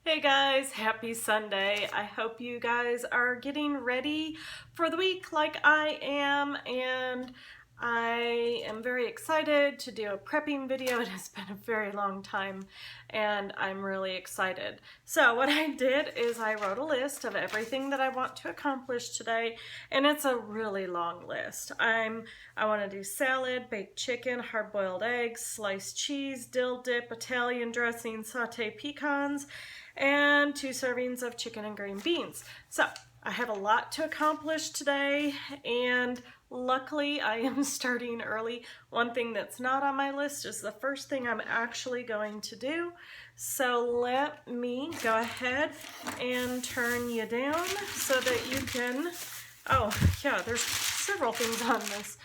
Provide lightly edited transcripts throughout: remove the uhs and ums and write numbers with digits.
Hey guys, happy Sunday. I hope you guys are getting ready for the week like I am, and I am very excited to do a prepping video. It has been a very long time and I'm really excited. So what I did is I wrote a list of everything that I want to accomplish today, and it's a really long list. I want to do salad, baked chicken, hard-boiled eggs, sliced cheese, dill dip, Italian dressing, sauteed pecans, and 2 servings of chicken and green beans. So I have a lot to accomplish today, and luckily I am starting early. One thing that's not on my list is the first thing I'm actually going to do. So let me go ahead and turn you down so that you can, oh yeah, there's several things on this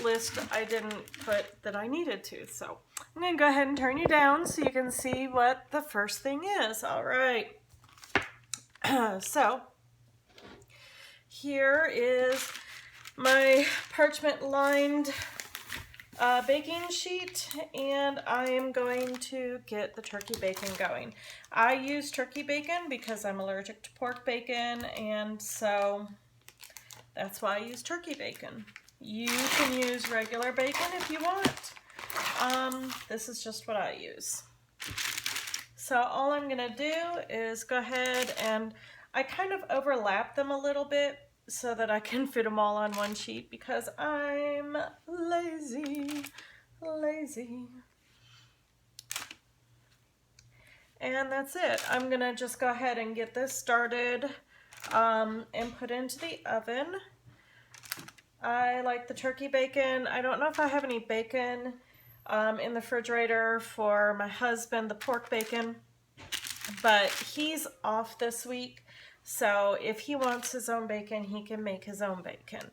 list I didn't put that I needed to. So I'm going to go ahead and turn you down so you can see what the first thing is. All right. So here is my parchment lined baking sheet, and I am going to get the turkey bacon going. I use turkey bacon because I'm allergic to pork bacon, and so that's why I use turkey bacon. You can use regular bacon if you want. This is just what I use. So all I'm gonna do is go ahead and I kind of overlap them a little bit so that I can fit them all on one sheet because I'm lazy. And that's it. I'm gonna just go ahead and get this started and put into the oven. I like the turkey bacon. I don't know if I have any bacon in the refrigerator for my husband, the pork bacon, but he's off this week, so if he wants his own bacon, he can make his own bacon.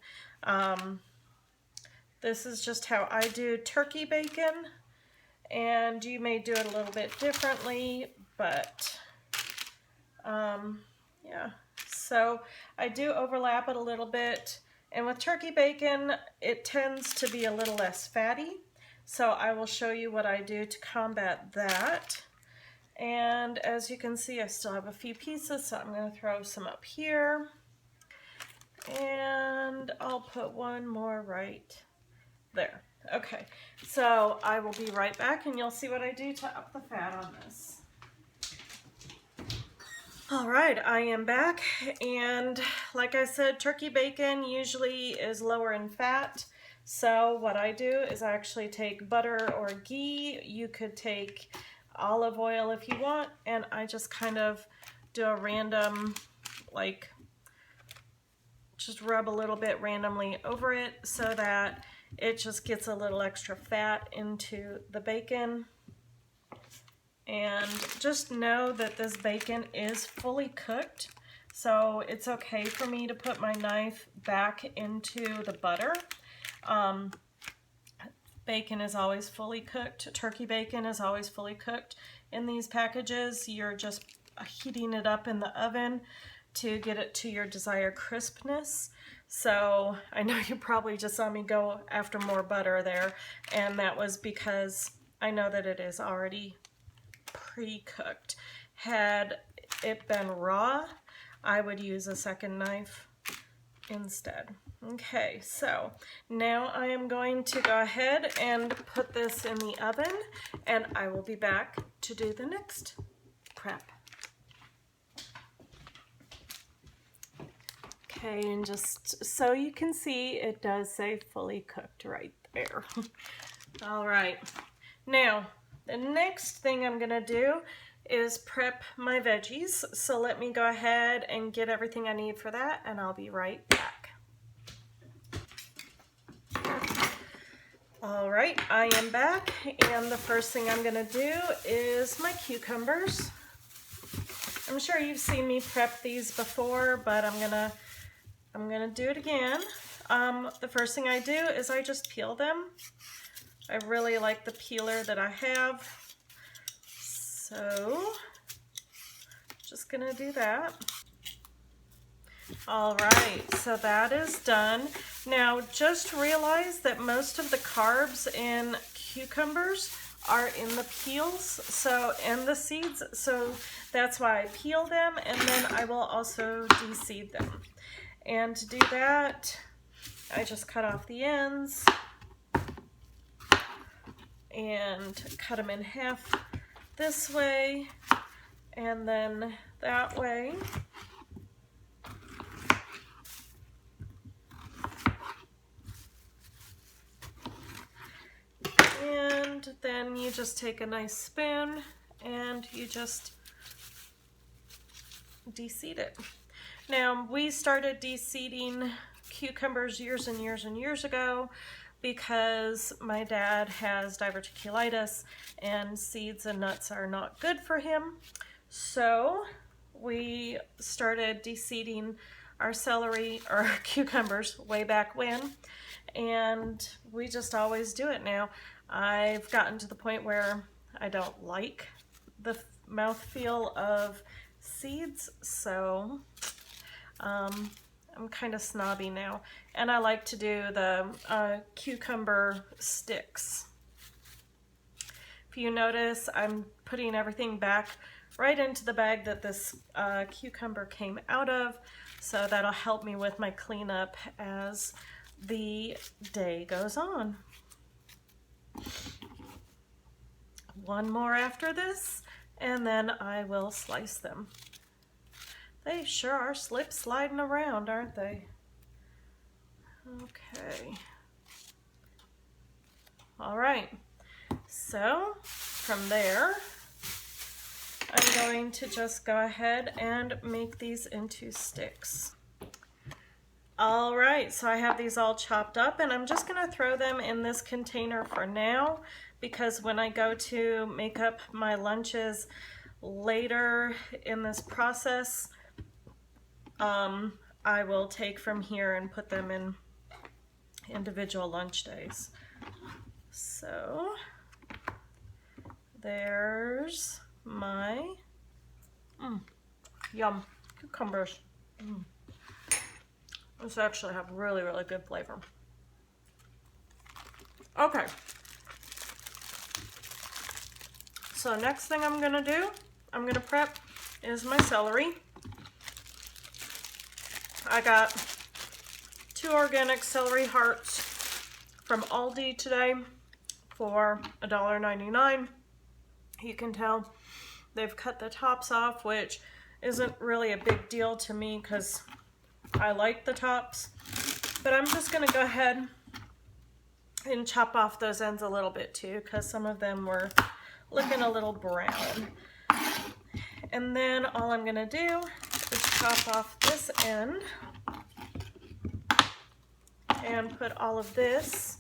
This is just how I do turkey bacon, and you may do it a little bit differently, but yeah, so I do overlap it a little bit. And with turkey bacon, it tends to be a little less fatty. So I will show you what I do to combat that. And as you can see, I still have a few pieces, so I'm going to throw some up here. And I'll put one more right there. Okay, so I will be right back and you'll see what I do to up the fat on this. All right, I am back, and like I said, turkey bacon usually is lower in fat. So what I do is I actually take butter or ghee. You could take olive oil if you want, and I just kind of do a random, like, just rub a little bit randomly over it so that it just gets a little extra fat into the bacon. And just know that this bacon is fully cooked, so it's okay for me to put my knife back into the butter. Bacon is always fully cooked. Turkey bacon is always fully cooked. In these packages, you're just heating it up in the oven to get it to your desired crispness. So I know you probably just saw me go after more butter there, and that was because I know that it is already pre-cooked. Had it been raw, I would use a second knife instead. Okay, so now I am going to go ahead and put this in the oven, and I will be back to do the next prep. Okay, and just so you can see, it does say fully cooked right there. All right, now the next thing I'm gonna do is prep my veggies. So let me go ahead and get everything I need for that, and I'll be right back. All right, I am back, and the first thing I'm gonna do is my cucumbers. I'm sure you've seen me prep these before, but I'm gonna do it again. The first thing I do is I just peel them. I really like the peeler that I have, so just gonna do that. All right, so that is done. Now just realize that most of the carbs in cucumbers are in the peels, and the seeds, so that's why I peel them, and then I will also de-seed them. And to do that, I just cut off the ends and cut them in half this way and then that way. And then you just take a nice spoon and you just de-seed it. Now, we started de-seeding cucumbers years and years and years ago because my dad has diverticulitis and seeds and nuts are not good for him. So we started de-seeding our celery or cucumbers way back when, and we just always do it now. I've gotten to the point where I don't like the mouthfeel of seeds, so I'm kind of snobby now, and I like to do the cucumber sticks. If you notice, I'm putting everything back right into the bag that this cucumber came out of, so that'll help me with my cleanup as the day goes on. One more after this, and then I will slice them. They sure are slip sliding around, aren't they? Okay. All right. So from there, I'm going to just go ahead and make these into sticks. All right, so I have these all chopped up, and I'm just going to throw them in this container for now, because when I go to make up my lunches later in this process, I will take from here and put them in individual lunch days. So there's my yum cucumbers. This actually have really, really good flavor. Okay. So next thing I'm gonna do, I'm gonna prep is my celery. I got 2 organic celery hearts from Aldi today for $1.99. You can tell they've cut the tops off, which isn't really a big deal to me because I like the tops, but I'm just gonna go ahead and chop off those ends a little bit too, because some of them were looking a little brown. And then all I'm gonna do is chop off this end and put all of this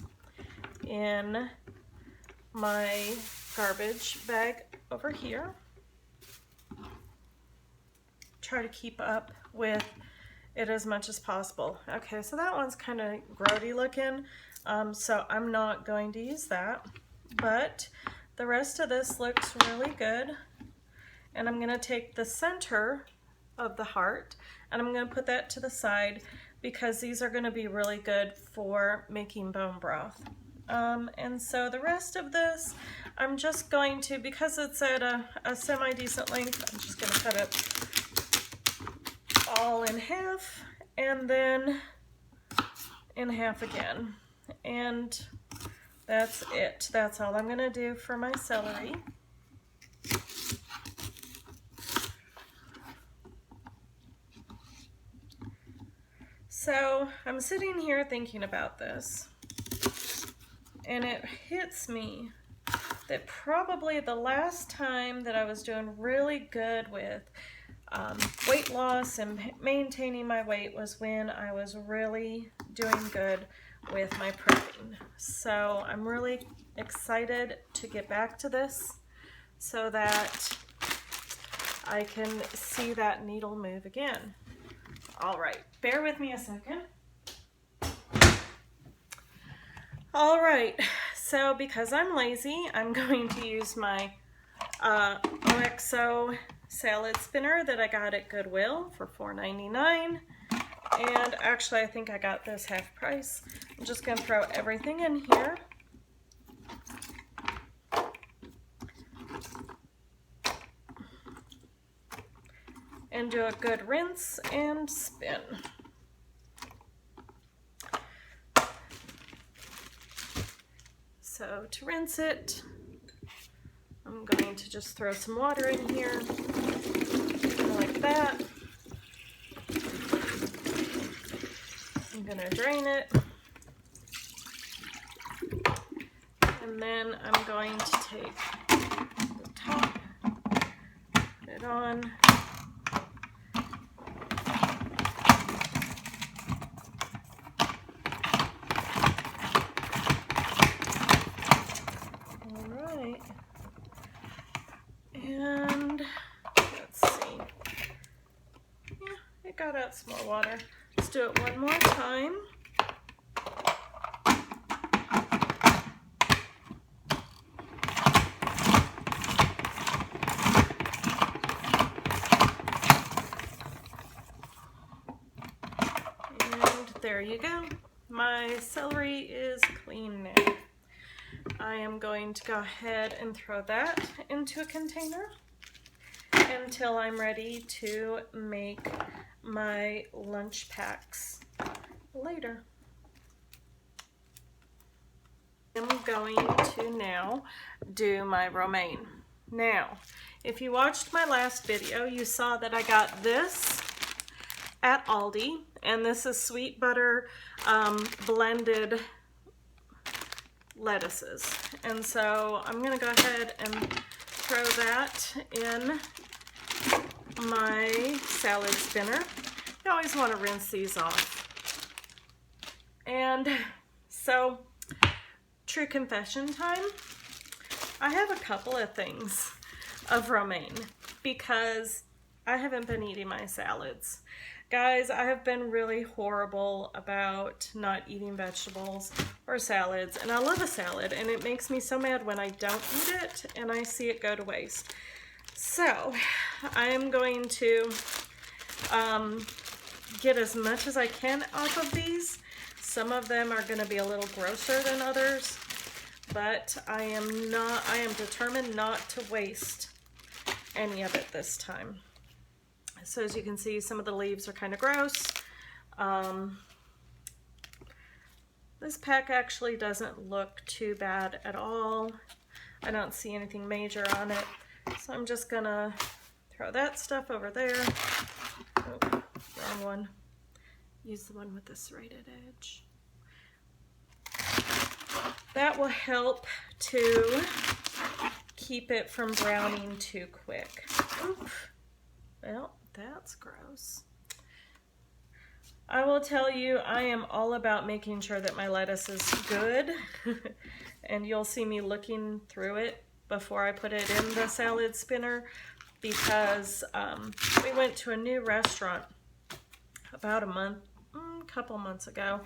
in my garbage bag over here. Try to keep up with it as much as possible. Okay, so that one's kind of grody looking, so I'm not going to use that, but the rest of this looks really good. And I'm gonna take the center of the heart and I'm gonna put that to the side because these are gonna be really good for making bone broth. And so the rest of this, I'm just going to, because it's at a semi-decent length, I'm just gonna cut it all in half and then in half again. And that's it. That's all I'm gonna do for my celery. So I'm sitting here thinking about this, and it hits me that probably the last time that I was doing really good with weight loss and maintaining my weight was when I was really doing good with my prepping. So I'm really excited to get back to this so that I can see that needle move again. All right, bear with me a second. All right, so because I'm lazy, I'm going to use my OXO salad spinner that I got at Goodwill for $4.99. And actually, I think I got this half price. I'm just gonna throw everything in here. and do a good rinse and spin. So to rinse it, I'm going to just throw some water in here, like that. I'm gonna drain it. And then I'm going to take the top, put it on. All right. And let's see. Yeah, it got out some more water. Let's do it one more time. There you go. My celery is clean now. I am going to go ahead and throw that into a container until I'm ready to make my lunch packs later. I'm going to now do my romaine. Now, if you watched my last video, you saw that I got this at Aldi, and this is sweet butter blended lettuces. And so I'm gonna go ahead and throw that in my salad spinner. You always want to rinse these off. And so, true confession time, I have a couple of things of romaine because I haven't been eating my salads. Guys, I have been really horrible about not eating vegetables or salads, and I love a salad, and it makes me so mad when I don't eat it and I see it go to waste. So I'm going to get as much as I can off of these. Some of them are going to be a little grosser than others, but I am determined not to waste any of it this time. So as you can see, some of the leaves are kind of gross. This pack actually doesn't look too bad at all. I don't see anything major on it. So I'm just gonna throw that stuff over there. Oh, wrong one. Use the one with the serrated edge. That will help to keep it from browning too quick. Oop. Well, that's gross. I will tell you, I am all about making sure that my lettuce is good. And you'll see me looking through it before I put it in the salad spinner, because we went to a new restaurant about a couple months ago,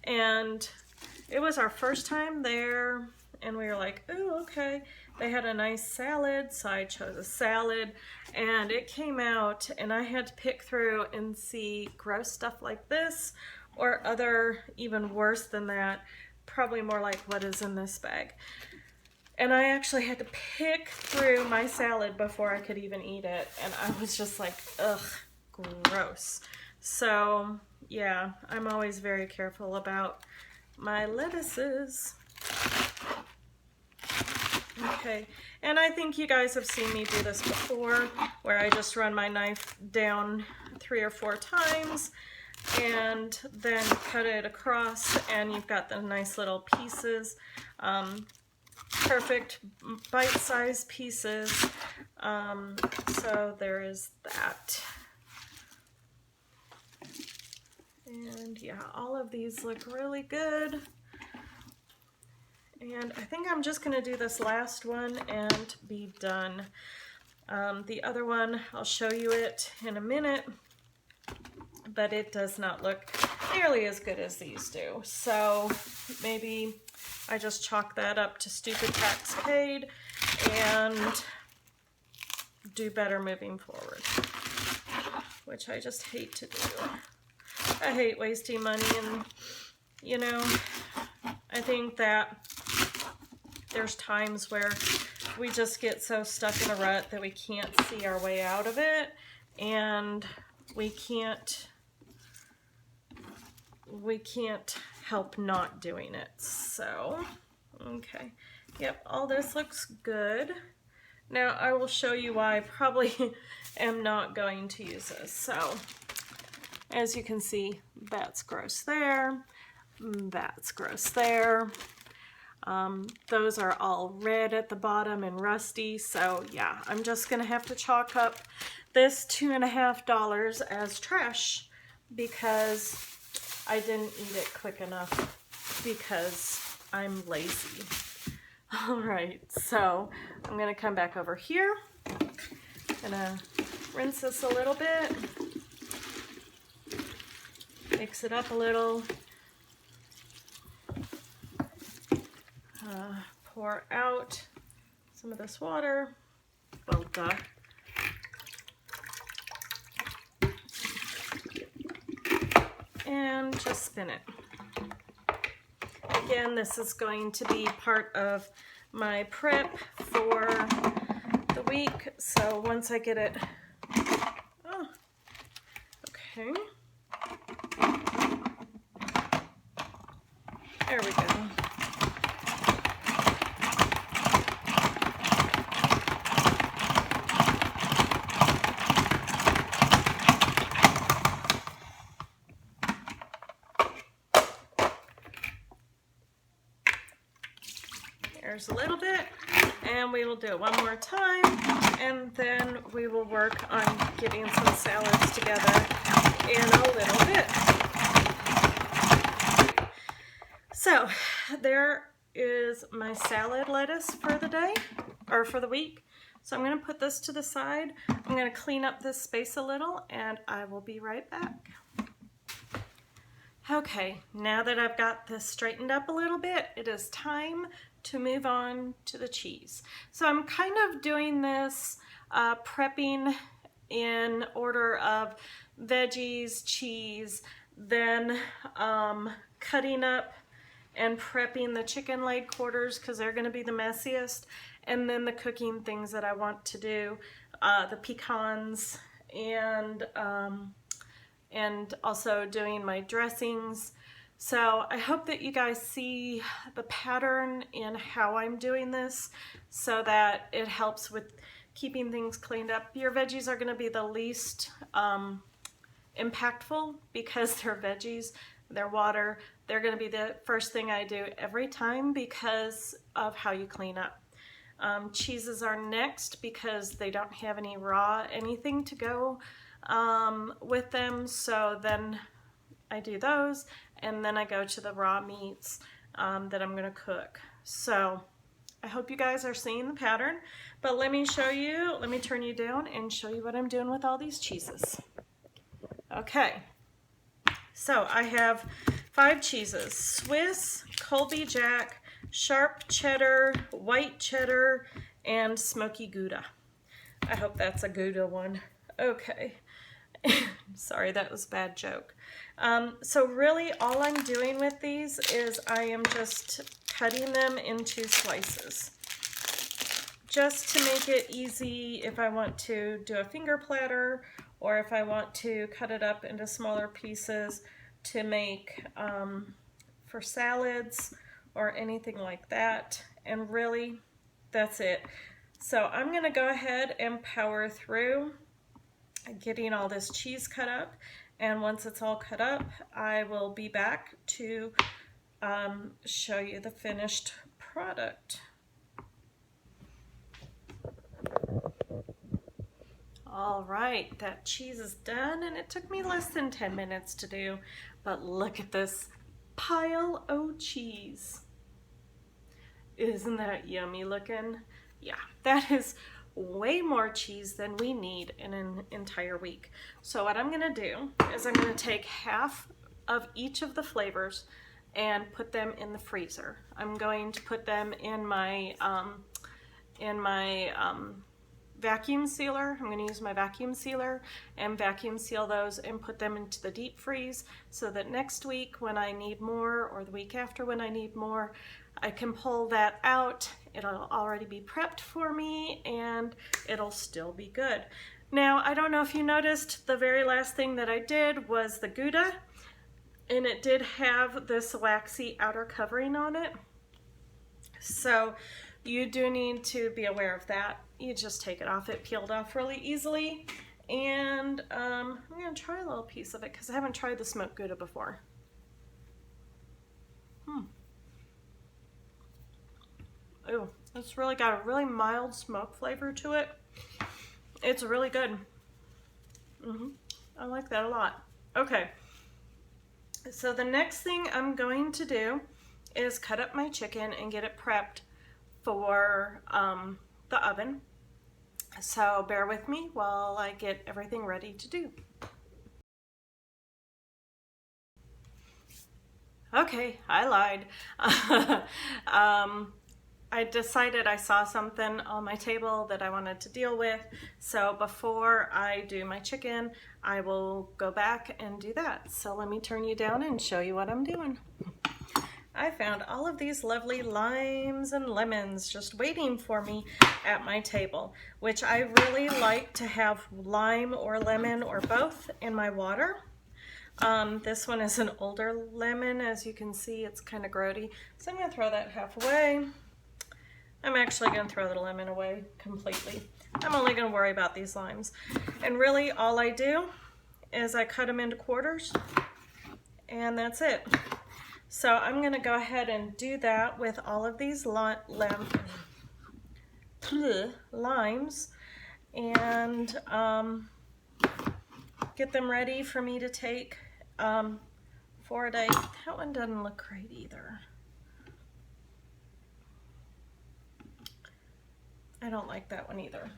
and it was our first time there, and we were like, ooh, okay. They had a nice salad, so I chose a salad, and it came out, and I had to pick through and see gross stuff like this, or other, even worse than that, probably more like what is in this bag. And I actually had to pick through my salad before I could even eat it, and I was just like, ugh, gross. So, yeah, I'm always very careful about my lettuces. Okay, and I think you guys have seen me do this before, where I just run my knife down 3 or 4 times and then cut it across, and you've got the nice little pieces, perfect bite-sized pieces. So there is that. And yeah, all of these look really good. And I think I'm just going to do this last one and be done. The other one, I'll show you it in a minute, but it does not look nearly as good as these do. So maybe I just chalk that up to stupid tax paid and do better moving forward, which I just hate to do. I hate wasting money, and you know, I think that there's times where we just get so stuck in a rut that we can't see our way out of it, and we can't help not doing it. So, okay. Yep, all this looks good. Now I will show you why I probably am not going to use this. So, as you can see, that's gross there, that's gross there. Those are all red at the bottom and rusty, so yeah, I'm just gonna have to chalk up this $2.50 as trash because I didn't eat it quick enough because I'm lazy. All right, so I'm gonna come back over here. Gonna rinse this a little bit, mix it up a little. Pour out some of this water. Well, duh. And just spin it. Again, this is going to be part of my prep for the week. So once I get it, oh, okay. There we go. There's a little bit, and we will do it one more time, and then we will work on getting some salads together in a little bit. So there is my salad lettuce for the day, or for the week. So I'm going to put this to the side. I'm going to clean up this space a little, and I will be right back. Okay, now that I've got this straightened up a little bit, it is time to move on to the cheese. So I'm kind of doing this prepping in order of veggies, cheese, then cutting up and prepping the chicken leg quarters because they're going to be the messiest, and then the cooking things that I want to do, the pecans, and also doing my dressings. So I hope that you guys see the pattern in how I'm doing this so that it helps with keeping things cleaned up. Your veggies are going to be the least impactful because they're veggies, they're water. They're going to be the first thing I do every time because of how you clean up. Cheeses are next because they don't have any raw anything to go with them, so then I do those, and then I go to the raw meats that I'm going to cook. So I hope you guys are seeing the pattern, but let me show you, let me turn you down and show you what I'm doing with all these cheeses. Okay, so I have 5 cheeses: Swiss, Colby Jack, sharp cheddar, white cheddar, and smoky Gouda. I hope that's a Gouda one. Okay. Sorry, that was a bad joke. So really all I'm doing with these is I am just cutting them into slices. Just to make it easy if I want to do a finger platter, or if I want to cut it up into smaller pieces to make for salads or anything like that. And really, that's it. So I'm gonna go ahead and power through getting all this cheese cut up, and once it's all cut up, I will be back to show you the finished product. All right, that cheese is done, and it took me less than 10 minutes to do, but look at this pile of cheese. Isn't that yummy looking? Yeah, that is way more cheese than we need in an entire week. So what I'm gonna do is I'm gonna take half of each of the flavors and put them in the freezer. I'm going to put them in my vacuum sealer. I'm going to use my vacuum sealer and vacuum seal those and put them into the deep freeze so that next week when I need more, or the week after when I need more, I can pull that out. It'll already be prepped for me and it'll still be good. Now, I don't know if you noticed, the very last thing that I did was the Gouda, and it did have this waxy outer covering on it. So you do need to be aware of that. You just take it off. It peeled off really easily. And I'm going to try a little piece of it because I haven't tried the smoked Gouda before. Ooh, it's really got a really mild smoke flavor to it. It's really good. I like that a lot. Okay, so the next thing I'm going to do is cut up my chicken and get it prepped for the oven. So bear with me while I get everything ready to do. Okay, I lied. I decided I saw something on my table that I wanted to deal with. So before I do my chicken, I will go back and do that. So let me turn you down and show you what I'm doing. I found all of these lovely limes and lemons just waiting for me at my table, which I really like to have lime or lemon or both in my water. This one is an older lemon. As you can see, it's kind of grody. So I'm going to throw that half away. I'm actually going to throw the lemon away completely. I'm only going to worry about these limes. And really all I do is I cut them into quarters, and that's it. So I'm going to go ahead and do that with all of these limes and get them ready for me to take for a day. That one doesn't look great either. I don't like that one either.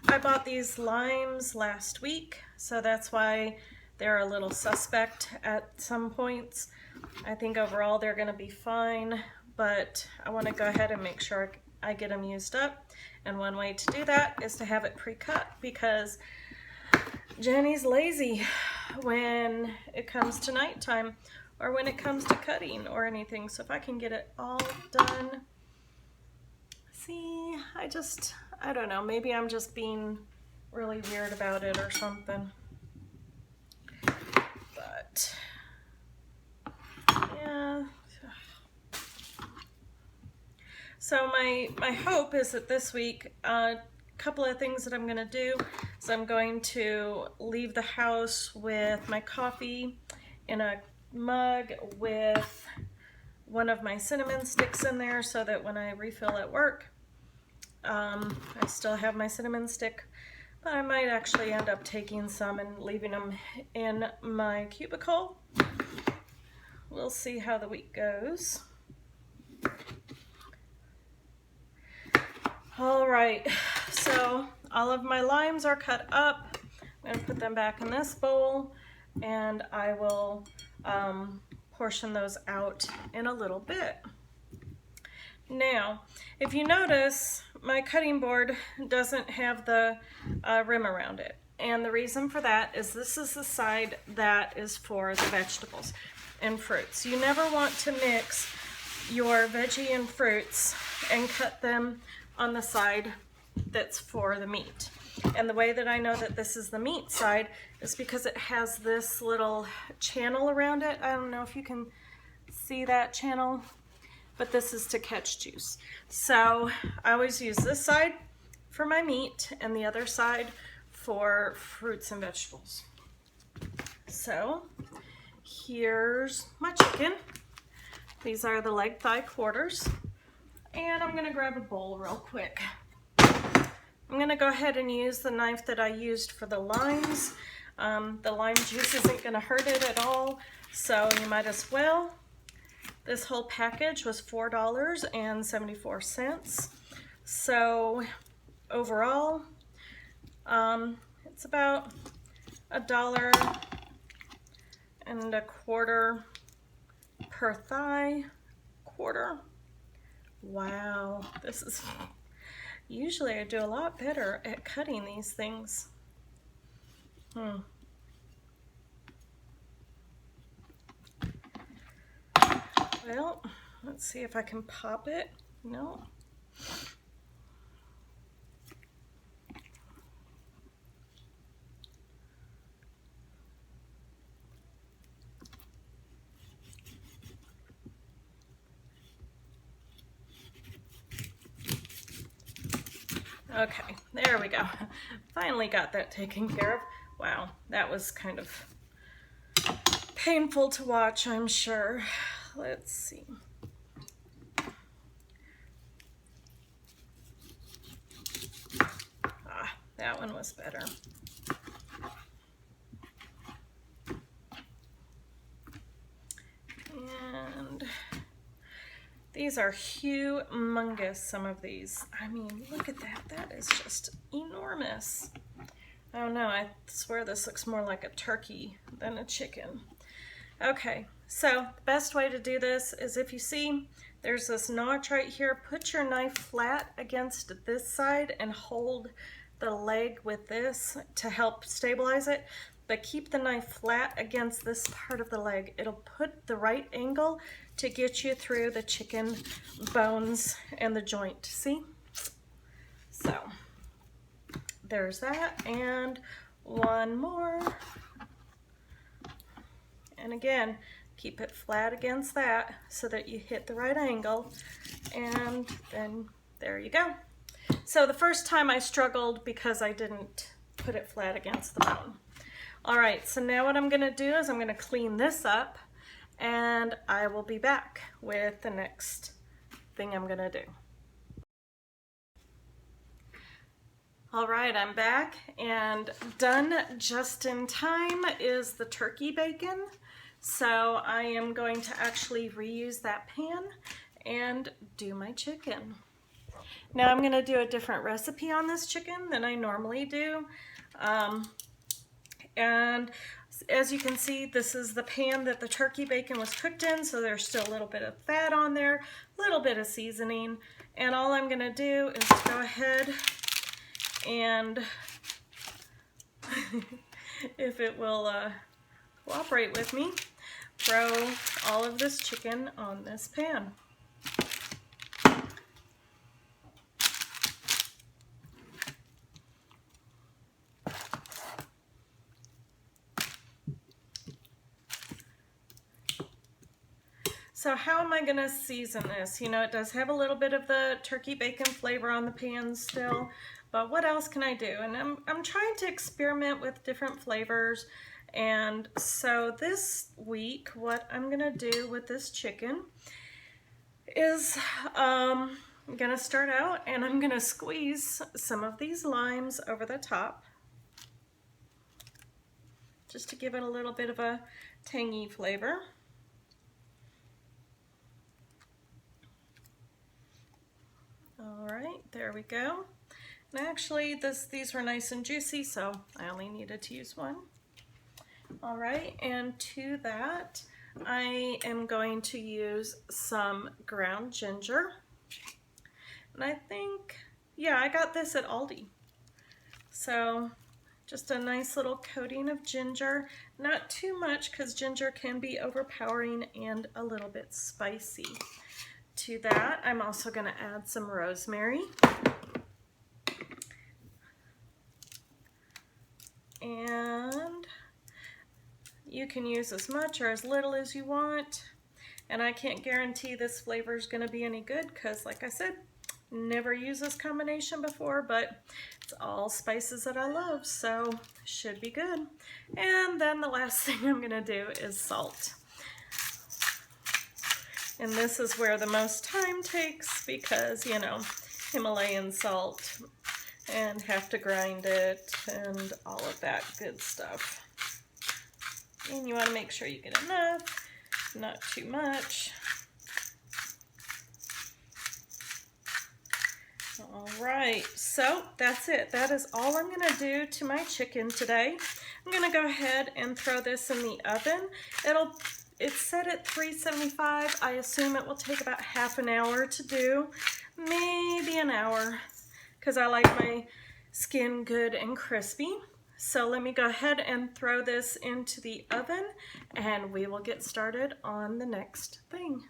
I bought these limes last week, so that's why they're a little suspect at some points. I think overall they're going to be fine, but I want to go ahead and make sure I get them used up. And one way to do that is to have it pre-cut, because Jenny's lazy when it comes to nighttime or when it comes to cutting or anything. So if I can get it all done. See, I don't know, maybe I'm just being really weird about it or something. But, yeah. So my hope is that this week, a couple of things that I'm going to do is I'm going to leave the house with my coffee in a mug with one of my cinnamon sticks in there, so that when I refill at work, I still have my cinnamon stick, but I might actually end up taking some and leaving them in my cubicle. We'll see how the week goes. All right, so all of my limes are cut up. I'm going to put them back in this bowl, and I will portion those out in a little bit. Now, if you notice, my cutting board doesn't have the rim around it. And the reason for that is this is the side that is for the vegetables and fruits. You never want to mix your veggie and fruits and cut them on the side that's for the meat. And the way that I know that this is the meat side is because it has this little channel around it. I don't know if you can see that channel, but this is to catch juice. So I always use this side for my meat and the other side for fruits and vegetables. So here's my chicken. These are the leg thigh quarters. And I'm gonna grab a bowl real quick. I'm gonna go ahead and use the knife that I used for the limes. The lime juice isn't gonna hurt it at all, so you might as well. This whole package was $4.74. So overall, it's about $1.25 per thigh quarter. Wow, this is, usually I do a lot better at cutting these things. Well, let's see if I can pop it. No. Okay, there we go. Finally got that taken care of. Wow, that was kind of painful to watch, I'm sure. Let's see. Ah, that one was better. And these are humongous, some of these. I mean, look at that. That is just enormous. I don't know, I swear this looks more like a turkey than a chicken. Okay, so the best way to do this is, if you see there's this notch right here, put your knife flat against this side and hold the leg with this to help stabilize it. But keep the knife flat against this part of the leg. It'll put the right angle to get you through the chicken bones and the joint, see? So there's that, and one more. And again, keep it flat against that so that you hit the right angle, and then there you go. So the first time I struggled because I didn't put it flat against the bone. All right, so now what I'm gonna do is I'm gonna clean this up, and I will be back with the next thing I'm gonna do. All right, I'm back, and done just in time is the turkey bacon. So I am going to actually reuse that pan and do my chicken. Now I'm gonna do a different recipe on this chicken than I normally do. And as you can see, this is the pan that the turkey bacon was cooked in, so there's still a little bit of fat on there, a little bit of seasoning, and all I'm gonna do is go ahead and if it will cooperate with me, throw all of this chicken on this pan. So how am I going to season this? You know, it does have a little bit of the turkey bacon flavor on the pan still, but what else can I do? And I'm trying to experiment with different flavors. And so this week, what I'm going to do with this chicken is I'm going to start out and I'm going to squeeze some of these limes over the top just to give it a little bit of a tangy flavor. All right, there we go. And actually, these were nice and juicy, so I only needed to use one. All right, and to that, I am going to use some ground ginger. And I think, yeah, I got this at Aldi. So just a nice little coating of ginger. Not too much, because ginger can be overpowering and a little bit spicy. To that, I'm also going to add some rosemary. And you can use as much or as little as you want. And I can't guarantee this flavor is going to be any good because, like I said, never used this combination before, but it's all spices that I love, so should be good. And then the last thing I'm going to do is salt. And this is where the most time takes because, you know, Himalayan salt and have to grind it and all of that good stuff. And you want to make sure you get enough, not too much. All right, so that's it. That is all I'm going to do to my chicken today. I'm going to go ahead and throw this in the oven. It's set at 375. I assume it will take about half an hour to do, maybe an hour, because I like my skin good and crispy. So let me go ahead and throw this into the oven and we will get started on the next thing.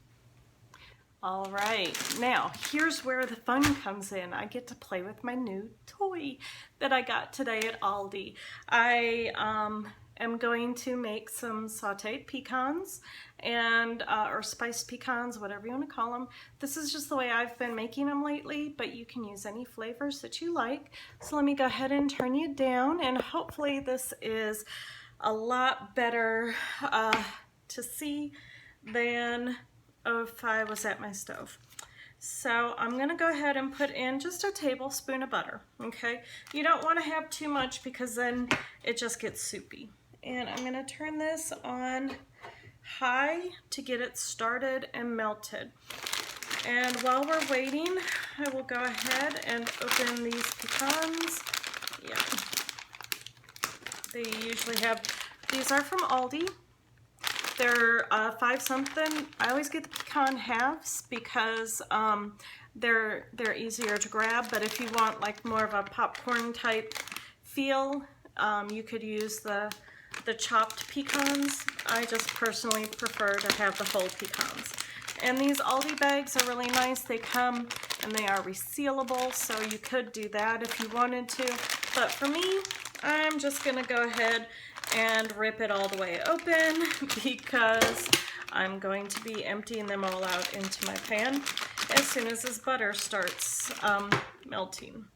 All right, now here's where the fun comes in. I get to play with my new toy that I got today at Aldi. I am going to make some sauteed pecans and or spiced pecans, whatever you want to call them. This is just the way I've been making them lately, but you can use any flavors that you like. So let me go ahead and turn you down, and hopefully this is a lot better to see than if I was at my stove. So I'm going to go ahead and put in just a tablespoon of butter, okay? You don't want to have too much because then it just gets soupy. And I'm going to turn this on high to get it started and melted. And while we're waiting, I will go ahead and open these pecans. Yeah. They usually have, these are from Aldi. They're 5 something. I always get the pecan halves because they're easier to grab, but if you want like more of a popcorn type feel, you could use the chopped pecans. I just personally prefer to have the whole pecans. And these Aldi bags are really nice. They come and they are resealable, so you could do that if you wanted to. But for me, I'm just gonna go ahead and rip it all the way open because I'm going to be emptying them all out into my pan as soon as this butter starts melting.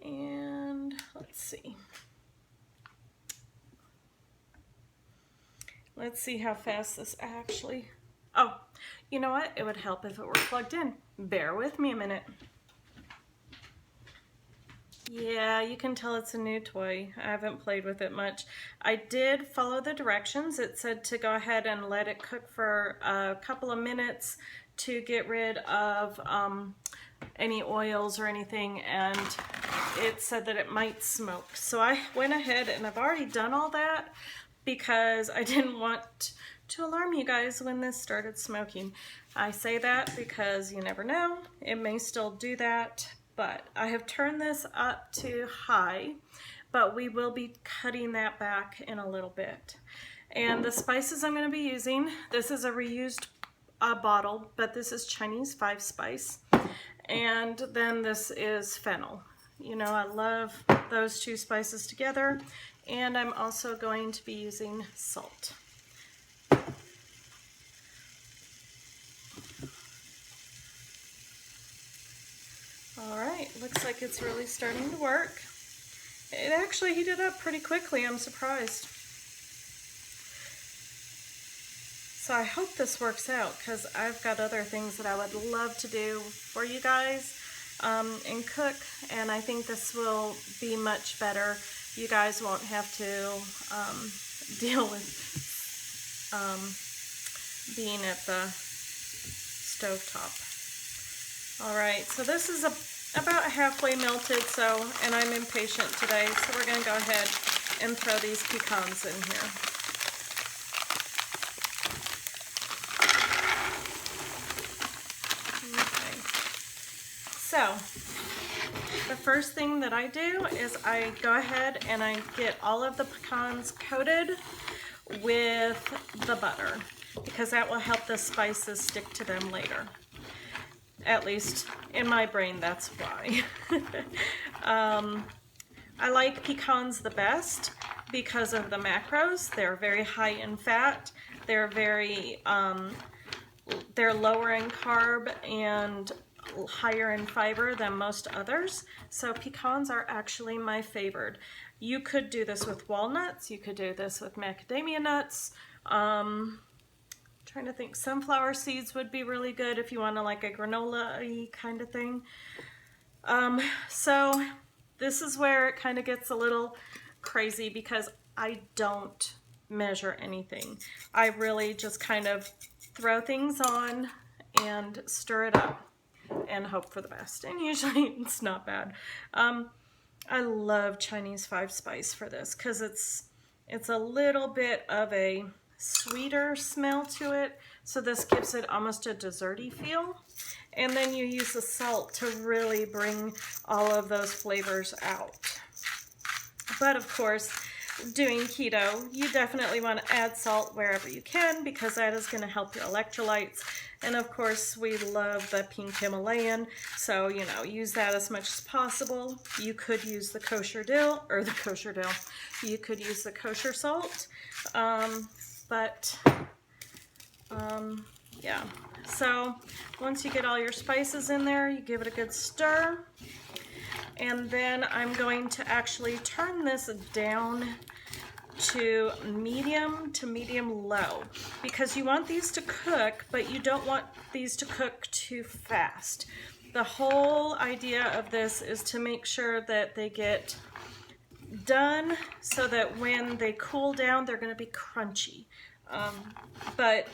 And let's see. Let's see how fast this actually... Oh, you know what? It would help if it were plugged in. Bear with me a minute. Yeah, you can tell it's a new toy. I haven't played with it much. I did follow the directions. It said to go ahead and let it cook for a couple of minutes to get rid of any oils or anything, and it said that it might smoke. So I went ahead and I've already done all that because I didn't want to alarm you guys when this started smoking. I say that because you never know. It may still do that. But I have turned this up to high, but we will be cutting that back in a little bit. And the spices I'm going to be using, this is a reused bottle, but this is Chinese 5 spice. And then this is fennel. You know, I love those 2 spices together. And I'm also going to be using salt. Alright, looks like it's really starting to work. It actually heated up pretty quickly, I'm surprised. So I hope this works out because I've got other things that I would love to do for you guys and cook, and I think this will be much better. You guys won't have to deal with being at the stovetop. Alright, so this is about halfway melted, and I'm impatient today, so we're going to go ahead and throw these pecans in here. Okay. So, the first thing that I do is I go ahead and I get all of the pecans coated with the butter, because that will help the spices stick to them later. At least in my brain, that's why. I like pecans the best because of the macros. They're very high in fat. They're very, they're lower in carb and higher in fiber than most others. So pecans are actually my favorite. You could do this with walnuts. You could do this with macadamia nuts. Trying to think, sunflower seeds would be really good if you want to like a granola-y kind of thing. So this is where it kind of gets a little crazy because I don't measure anything. I really just kind of throw things on and stir it up and hope for the best. And usually it's not bad. I love Chinese 5 spice for this because it's a little bit of a sweeter smell to it, so this gives it almost a desserty feel, and then you use the salt to really bring all of those flavors out. But of course, doing keto, you definitely want to add salt wherever you can because that is going to help your electrolytes And of course, we love the pink Himalayan, so you know, use that as much as possible. You could use the kosher dill, or the kosher dill. You could use the kosher salt, yeah. So once you get all your spices in there, you give it a good stir. And then I'm going to actually turn this down to medium low, because you want these to cook, but you don't want these to cook too fast. The whole idea of this is to make sure that they get done so that when they cool down, they're going to be crunchy. But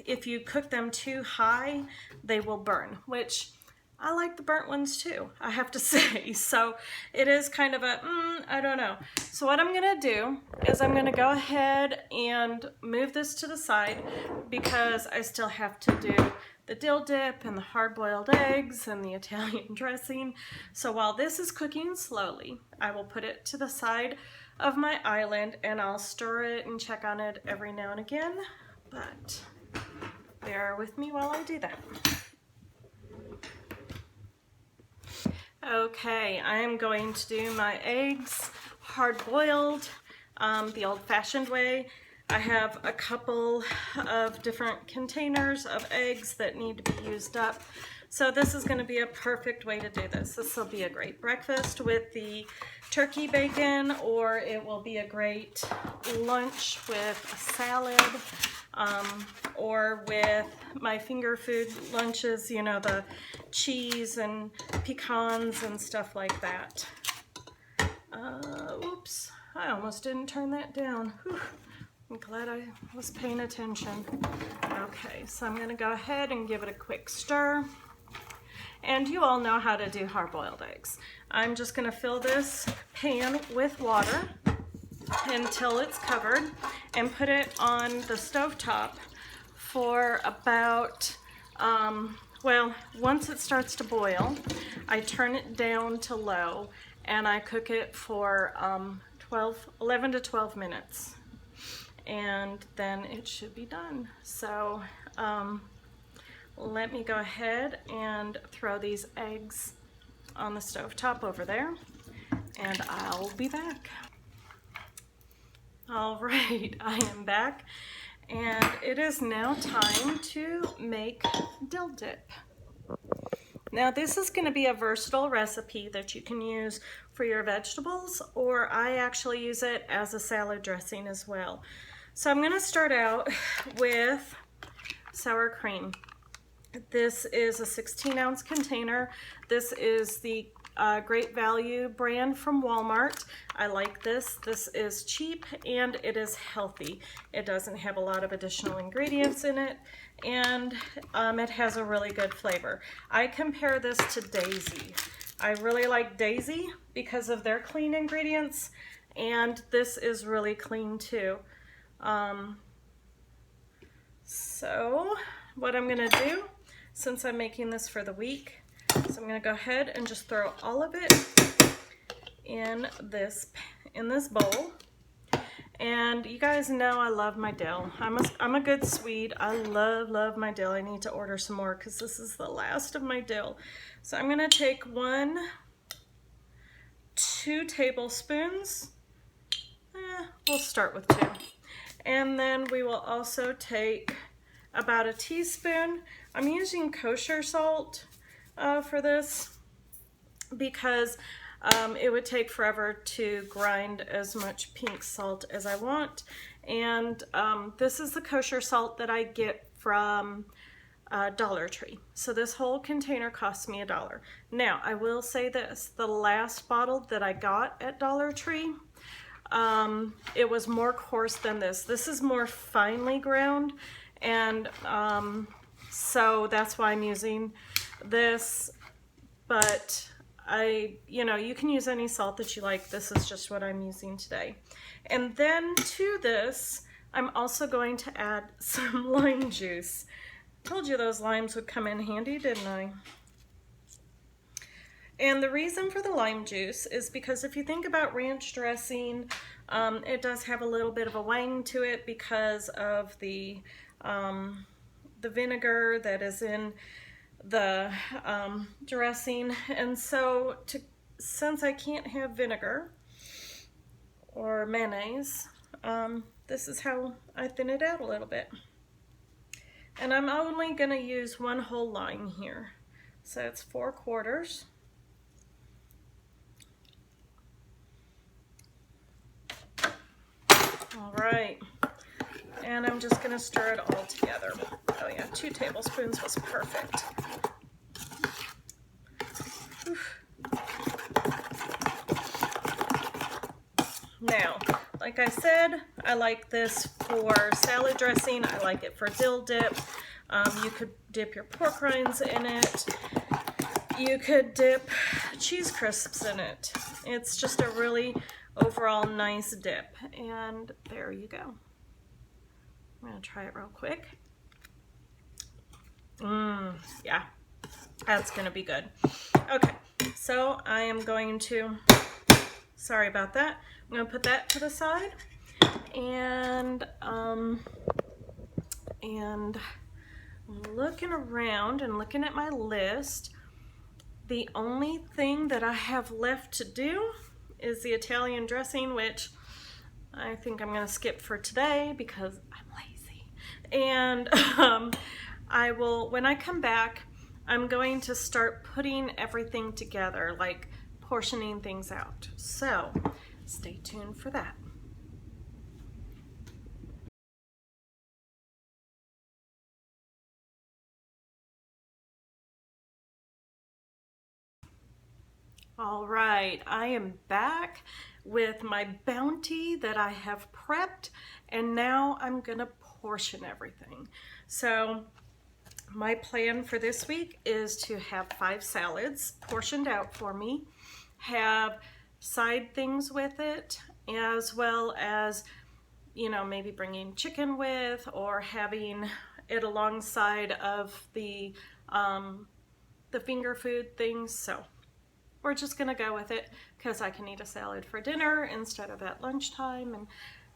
if you cook them too high, they will burn, which I like the burnt ones too, I have to say. So it is kind of a, I don't know. So what I'm gonna do is I'm gonna go ahead and move this to the side, because I still have to do the dill dip and the hard-boiled eggs and the Italian dressing. So while this is cooking slowly, I will put it to the side of my island, and I'll stir it and check on it every now and again. But bear with me while I do that. Okay, I am going to do my eggs hard-boiled, the old-fashioned way. I have a couple of different containers of eggs that need to be used up. So this is going to be a perfect way to do this. This will be a great breakfast with the turkey bacon, or it will be a great lunch with a salad, or with my finger food lunches, you know, the cheese and pecans and stuff like that. Oops, I almost didn't turn that down. Whew. I'm glad I was paying attention. Okay, so I'm gonna go ahead and give it a quick stir. And you all know how to do hard-boiled eggs. I'm just gonna fill this pan with water until it's covered and put it on the stovetop for about, well, once it starts to boil, I turn it down to low and I cook it for 11 to 12 minutes. And then it should be done. So let me go ahead and throw these eggs on the stovetop over there, and I'll be back. All right, I am back, and it is now time to make dill dip. Now this is going to be a versatile recipe that you can use for your vegetables, or I actually use it as a salad dressing as well. So I'm going to start out with sour cream. This is a 16-ounce container. This is the Great Value brand from Walmart. I like this. This is cheap and it is healthy. It doesn't have a lot of additional ingredients in it, and it has a really good flavor. I compare this to Daisy. I really like Daisy because of their clean ingredients, and this is really clean too. So what I'm gonna do, since I'm making this for the week, so I'm gonna go ahead and just throw all of it in this bowl. And you guys know I love my dill. I'm a good Swede. I love my dill. I need to order some more because this is the last of my dill. So I'm gonna take 2 tablespoons. We'll start with 2. And then we will also take about a teaspoon. I'm using kosher salt for this because it would take forever to grind as much pink salt as I want. And this is the kosher salt that I get from Dollar Tree. So this whole container costs me $1. Now, I will say this, the last bottle that I got at Dollar Tree, it was more coarse than this. This is more finely ground, and so that's why I'm using this. But you know, you can use any salt that you like. This is just what I'm using today. And then to this, I'm also going to add some lime juice. Told you those limes would come in handy, didn't I? And the reason for the lime juice is because if you think about ranch dressing, it does have a little bit of a wang to it because of the the vinegar that is in the dressing. And so since I can't have vinegar or mayonnaise, this is how I thin it out a little bit. And I'm only going to use one whole lime here. So it's 4/4. All right. And I'm just going to stir it all together. Oh yeah, 2 tablespoons was perfect. Now, like I said, I like this for salad dressing. I like it for dill dip. You could dip your pork rinds in it. You could dip cheese crisps in it. It's just a really overall nice dip. And there you go. I'm gonna try it real quick. Yeah, that's gonna be good. Okay, so I am going to, sorry about that. I'm gonna put that to the side, and looking around and looking at my list, the only thing that I have left to do is the Italian dressing, which I think I'm gonna skip for today because I'm lazy. And I will, when I come back, I'm going to start putting everything together, like portioning things out. So stay tuned for that. All right, I am back with my bounty that I have prepped, and now I'm gonna portion everything. So my plan for this week is to have 5 salads portioned out for me, have side things with it, as well as, you know, maybe bringing chicken with, or having it alongside of the finger food things. So we're just gonna go with it because I can eat a salad for dinner instead of at lunchtime, and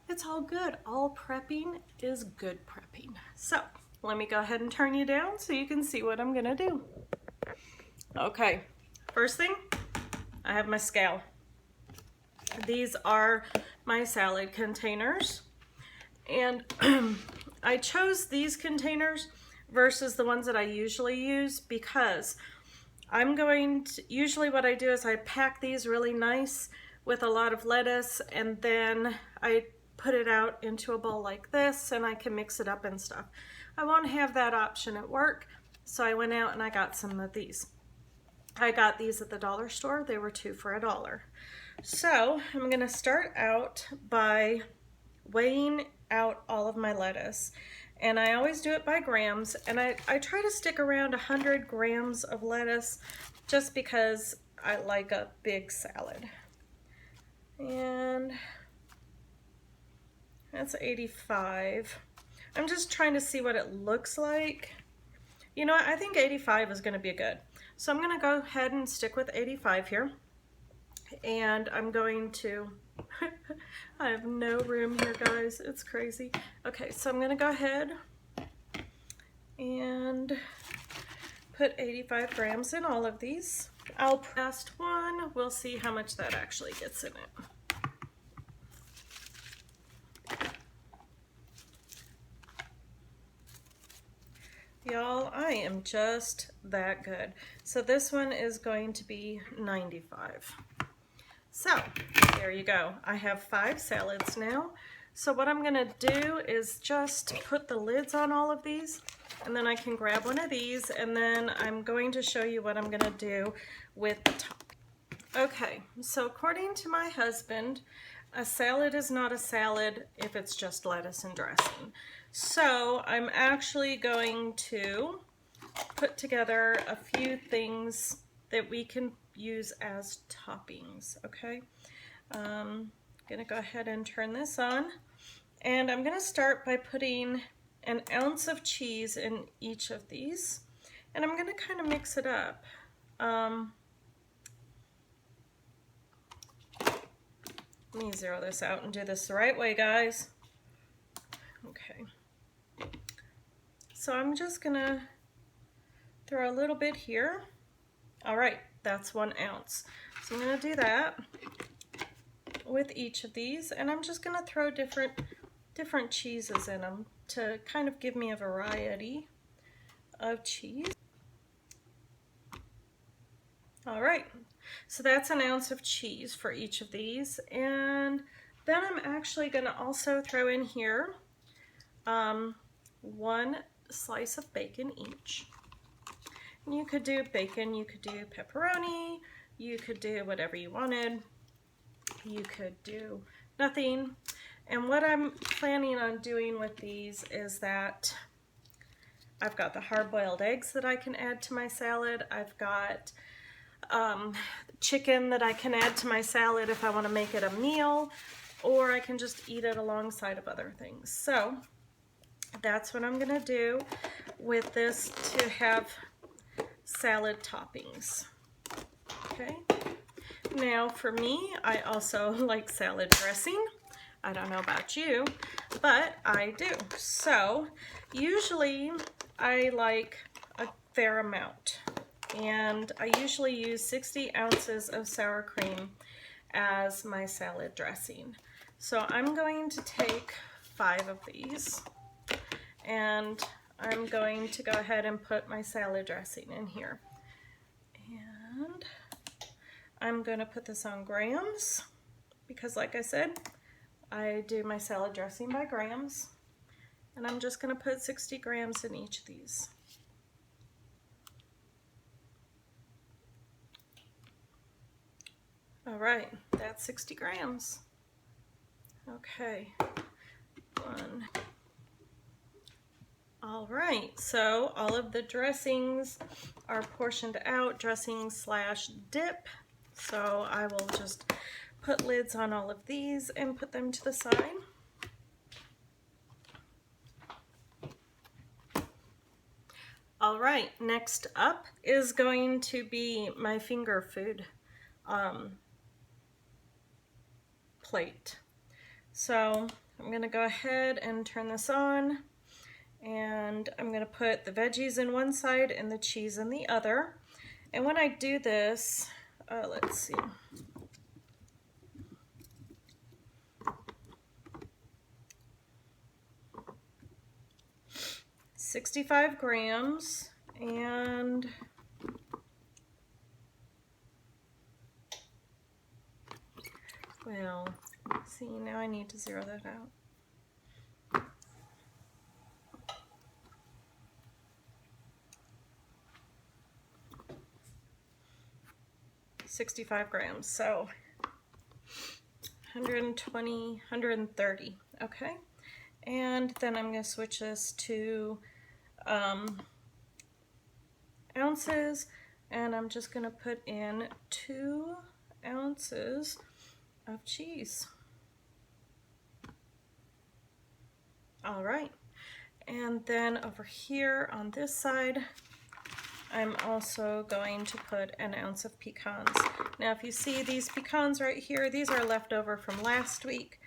it's all good. All prepping is good prepping. So let me go ahead and turn you down so you can see what I'm gonna do. Okay, first thing, I have my scale. These are my salad containers, and I chose these containers versus the ones that I usually use because I'm going to, usually what I do is I pack these really nice with a lot of lettuce, and then I put it out into a bowl like this, and I can mix it up and stuff. I won't have that option at work, so I went out and I got some of these. I got these at the dollar store. They were 2 for $1. So I'm gonna start out by weighing out all of my lettuce. And I always do it by grams, and I try to stick around 100 grams of lettuce just because I like a big salad. And that's 85. I'm just trying to see what it looks like. You know what, I think 85 is gonna be good. So I'm gonna go ahead and stick with 85 here. And I'm going to, I have no room here, guys. It's crazy. Okay, so I'm gonna go ahead and put 85 grams in all of these. I'll press one. We'll see how much that actually gets in it. Y'all, I am just that good. So this one is going to be 95. So there you go. I have 5 salads now. So what I'm gonna do is just put the lids on all of these, and then I can grab one of these, and then I'm going to show you what I'm gonna do with the top. Okay, so according to my husband, a salad is not a salad if it's just lettuce and dressing. So I'm actually going to put together a few things that we can use as toppings, okay? I'm gonna go ahead and turn this on, and I'm gonna start by putting an ounce of cheese in each of these, and I'm gonna kind of mix it up. Let me zero this out and do this the right way, guys. Okay. So I'm just gonna throw a little bit here. All right, that's 1 ounce. So I'm gonna do that with each of these, and I'm just gonna throw different cheeses in them to kind of give me a variety of cheese. All right, so that's 1 ounce of cheese for each of these, and then I'm actually gonna also throw in here 1 slice of bacon each. And you could do bacon, you could do pepperoni, you could do whatever you wanted. You could do nothing. And what I'm planning on doing with these is that I've got the hard-boiled eggs that I can add to my salad. I've got chicken that I can add to my salad if I want to make it a meal, or I can just eat it alongside of other things. So that's what I'm going to do with this to have salad toppings. Okay. Now for me, I also like salad dressing. I don't know about you, but I do. So usually I like a fair amount, and I usually use 60 ounces of sour cream as my salad dressing. So I'm going to take 5 of these, and I'm going to go ahead and put my salad dressing in here. And I'm going to put this on grams because, like I said, I do my salad dressing by grams, and I'm just going to put 60 grams in each of these. All right, that's 60 grams. Okay, 1. All right, so all of the dressings are portioned out, dressing slash dip. So I will just put lids on all of these and put them to the side. All right, next up is going to be my finger food plate. So I'm gonna go ahead and turn this on, and I'm gonna put the veggies in one side and the cheese in the other. And when I do this, let's see. $65 grams, and well, see, now I need to zero that out. $65 grams, so 120, 130, okay? And then I'm going to switch this to ounces, and I'm just going to put in 2 ounces of cheese. All right, and then over here on this side, I'm also going to put 1 ounce of pecans. Now if you see these pecans right here, these are left over from last week,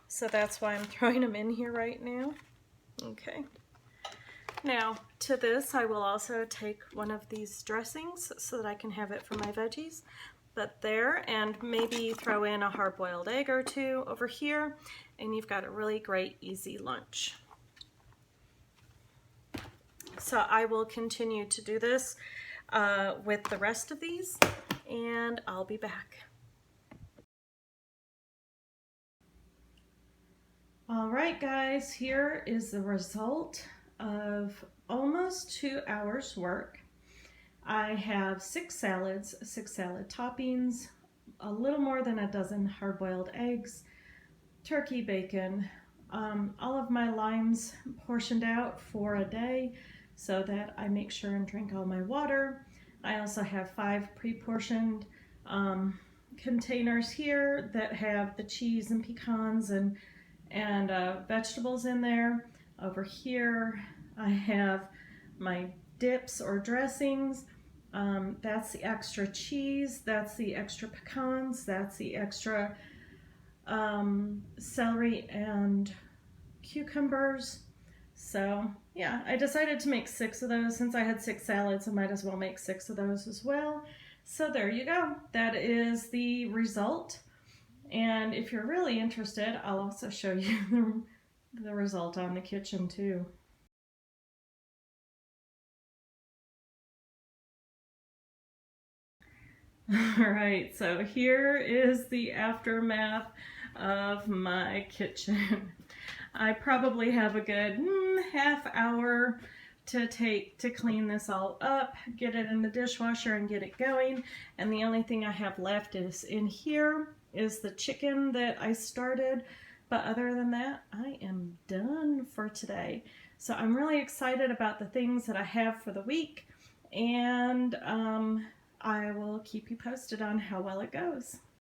so that's why I'm throwing them in here right now. Okay. Now to this I will also take one of these dressings so that I can have it for my veggies. But there, and maybe throw in a hard-boiled egg or 2 over here, and you've got a really great easy lunch. So I will continue to do this with the rest of these, and I'll be back. All right, guys, here is the result of almost 2 hours work. I have 6 salads, 6 salad toppings, a little more than a dozen hard-boiled eggs, turkey bacon, all of my limes portioned out for a day so that I make sure and drink all my water. I also have 5 pre-portioned containers here that have the cheese and pecans and vegetables in there. Over here I have my dips or dressings. That's the extra cheese, that's the extra pecans, that's the extra celery and cucumbers. So yeah, I decided to make 6 of those. Since I had 6 salads, I might as well make 6 of those as well. So there you go. That is the result. And if you're really interested, I'll also show you the result on the kitchen too. All right, so here is the aftermath of my kitchen. I probably have a good half hour to take to clean this all up, get it in the dishwasher and get it going. And the only thing I have left is in here is the chicken that I started. But other than that, I am done for today. So I'm really excited about the things that I have for the week, and I will keep you posted on how well it goes.